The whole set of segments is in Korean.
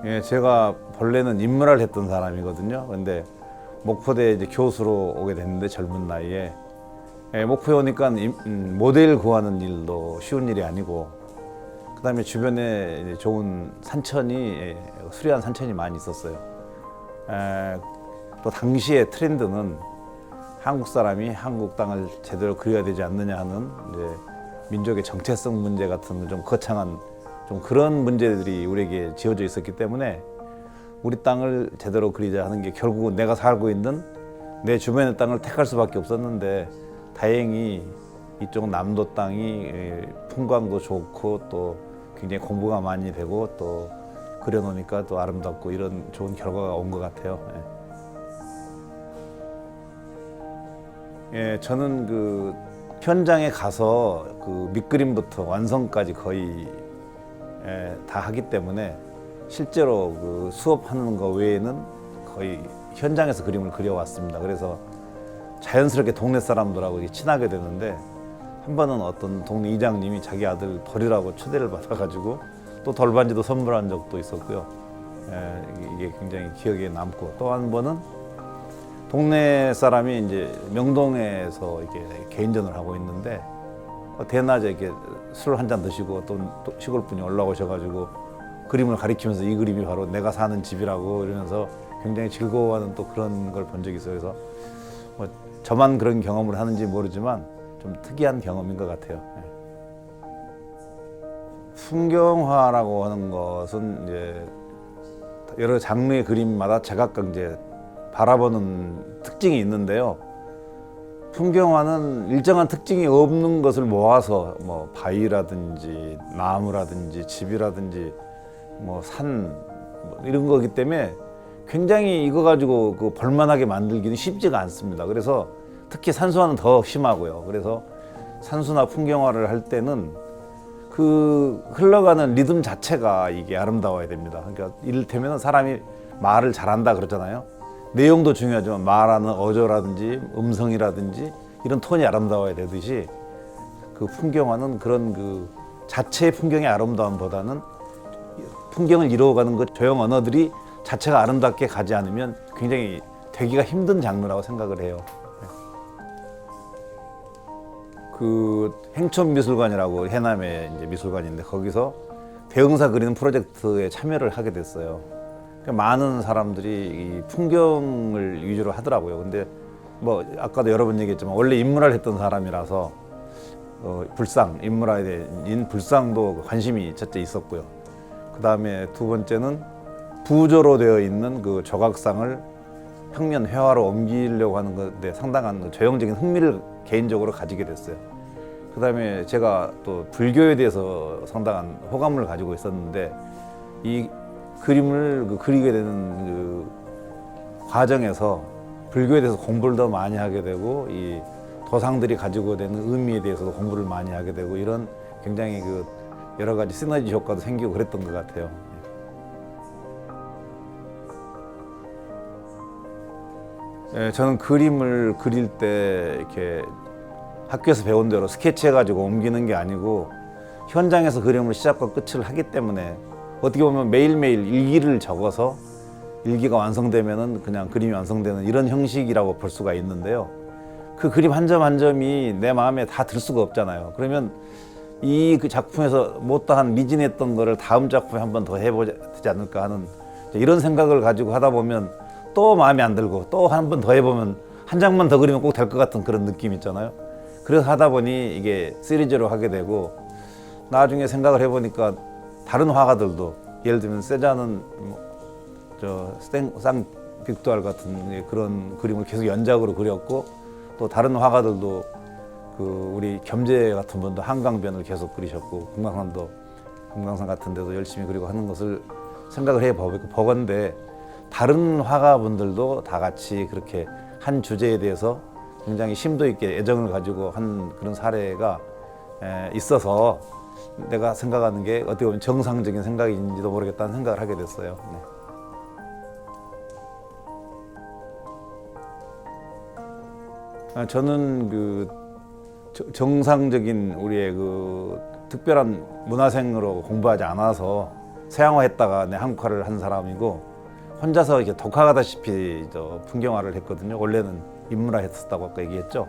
예, 제가 본래는 인문화를 했던 사람이거든요. 근데 목포대 이제 교수로 오게 됐는데 젊은 나이에 목포에 오니까 모델 구하는 일도 쉬운 일이 아니고, 그다음에 주변에 이제 좋은 산천이 수려한 산천이 많이 있었어요. 또 당시의 트렌드는 한국 사람이 한국 땅을 제대로 그려야 되지 않느냐 하는 이제 민족의 정체성 문제 같은 좀 거창한 좀 그런 문제들이 우리에게 지어져 있었기 때문에 우리 땅을 제대로 그리자 하는 게 결국은 내가 살고 있는 내 주변의 땅을 택할 수밖에 없었는데, 다행히 이쪽 남도 땅이 풍광도 좋고 또 굉장히 공부가 많이 되고 또 그려놓으니까 또 아름답고 이런 좋은 결과가 온 것 같아요. 예, 저는 그 현장에 가서 그 밑그림부터 완성까지 거의 다 하기 때문에 실제로 그 수업하는 거 외에는 거의 현장에서 그림을 그려왔습니다. 그래서 자연스럽게 동네 사람들하고 친하게 되는데, 한 번은 어떤 동네 이장님이 자기 아들 돌이라고 초대를 받아가지고 또 돌반지도 선물한 적도 있었고요. 이게 굉장히 기억에 남고, 또 한 번은 동네 사람이 이제 명동에서 이렇게 개인전을 하고 있는데 대낮에 이렇게 술 한 잔 드시고 또 시골 분이 올라오셔가지고 그림을 가리키면서 이 그림이 바로 내가 사는 집이라고 이러면서 굉장히 즐거워하는 또 그런 걸 본 적이 있어요. 그래서 뭐 저만 그런 경험을 하는지 모르지만 좀 특이한 경험인 것 같아요. 풍경화라고 하는 것은 이제 여러 장르의 그림마다 제각각 이제 바라보는 특징이 있는데요. 풍경화는 일정한 특징이 없는 것을 모아서 뭐 바위라든지 나무라든지 집이라든지 뭐 산 이런 거기 때문에 굉장히 이거 가지고 그 볼만하게 만들기는 쉽지가 않습니다. 그래서 특히 산수화는 더 심하고요. 그래서 산수나 풍경화를 할 때는 그 흘러가는 리듬 자체가 이게 아름다워야 됩니다. 그러니까 이를테면 사람이 말을 잘한다 그러잖아요. 내용도 중요하지만 말하는 어조라든지 음성이라든지 이런 톤이 아름다워야 되듯이 그 풍경화는 그런 그 자체의 풍경의 아름다움보다는 풍경을 이루어가는 그 조형 언어들이 자체가 아름답게 가지 않으면 굉장히 되기가 힘든 장르라고 생각을 해요. 그 행촌미술관이라고 해남에 이제 미술관인데 거기서 대흥사 그리는 프로젝트에 참여를 하게 됐어요. 많은 사람들이 이 풍경을 위주로 하더라고요. 근데 뭐 아까도 여러 번 얘기했지만 원래 인문화를 했던 사람이라서 불상, 인문화에 대한 불상도 관심이 첫째 있었고요. 그 다음에 두 번째는 부조로 되어 있는 그 조각상을 평면 회화로 옮기려고 하는 것에 상당한 조형적인 흥미를 개인적으로 가지게 됐어요. 그 다음에 제가 또 불교에 대해서 상당한 호감을 가지고 있었는데 이 그림을 그리게 되는 그 과정에서 불교에 대해서 공부를 더 많이 하게 되고 이 도상들이 가지고 되는 의미에 대해서도 공부를 많이 하게 되고 이런 굉장히 그 여러 가지 시너지 효과도 생기고 그랬던 것 같아요. 저는 그림을 그릴 때 이렇게 학교에서 배운 대로 스케치해가지고 옮기는 게 아니고 현장에서 그림을 시작과 끝을 하기 때문에 어떻게 보면 매일매일 일기를 적어서 일기가 완성되면은 그냥 그림이 완성되는 이런 형식이라고 볼 수가 있는데요. 그 그림 한 점 한 점이 내 마음에 다 들 수가 없잖아요. 그러면 이 그 작품에서 못다한 미진했던 거를 다음 작품에 한 번 더 해보자 되지 않을까 하는 이런 생각을 가지고 하다 보면 또 마음에 안 들고 또 한 번 더 해보면 한 장만 더 그리면 꼭 될 것 같은 그런 느낌 있잖아요. 그래서 하다 보니 이게 시리즈로 하게 되고 나중에 생각을 해보니까 다른 화가들도 예를 들면 세자는 쌍빅두알 같은 그런 그림을 계속 연작으로 그렸고 또 다른 화가들도 그 우리 겸재 같은 분도 한강변을 계속 그리셨고 금강산도 금강산 같은 데도 열심히 그리고 하는 것을 생각을 해 보건데 다른 화가분들도 다 같이 그렇게 한 주제에 대해서 굉장히 심도 있게 애정을 가지고 한 그런 사례가 있어서 내가 생각하는 게 어떻게 보면 정상적인 생각인지도 모르겠다는 생각을 하게 됐어요. 네. 저는 그 정상적인 우리의 그 특별한 문화생으로 공부하지 않아서 서양화했다가 한국화를 한 사람이고 혼자서 이렇게 독학하다시피 풍경화를 했거든요. 원래는 인문화 했었다고 아까 얘기했죠.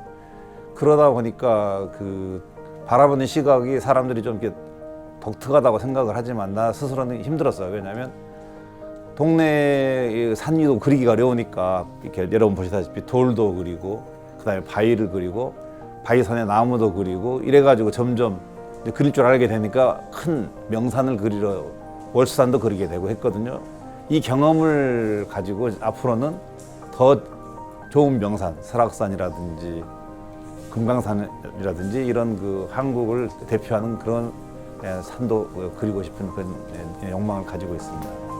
그러다 보니까 그 바라보는 시각이 사람들이 좀 이렇게 독특하다고 생각을 하지만 나 스스로는 힘들었어요. 왜냐하면 동네 산 위도 그리기가 어려우니까 이렇게 여러분 보시다시피 돌도 그리고 그다음에 바위를 그리고 바위선에 나무도 그리고 이래가지고 점점 그릴 줄 알게 되니까 큰 명산을 그리러 월수산도 그리게 되고 했거든요. 이 경험을 가지고 앞으로는 더 좋은 명산, 설악산이라든지 금강산이라든지 이런 그 한국을 대표하는 그런 산도 그리고 싶은 그런 욕망을 가지고 있습니다.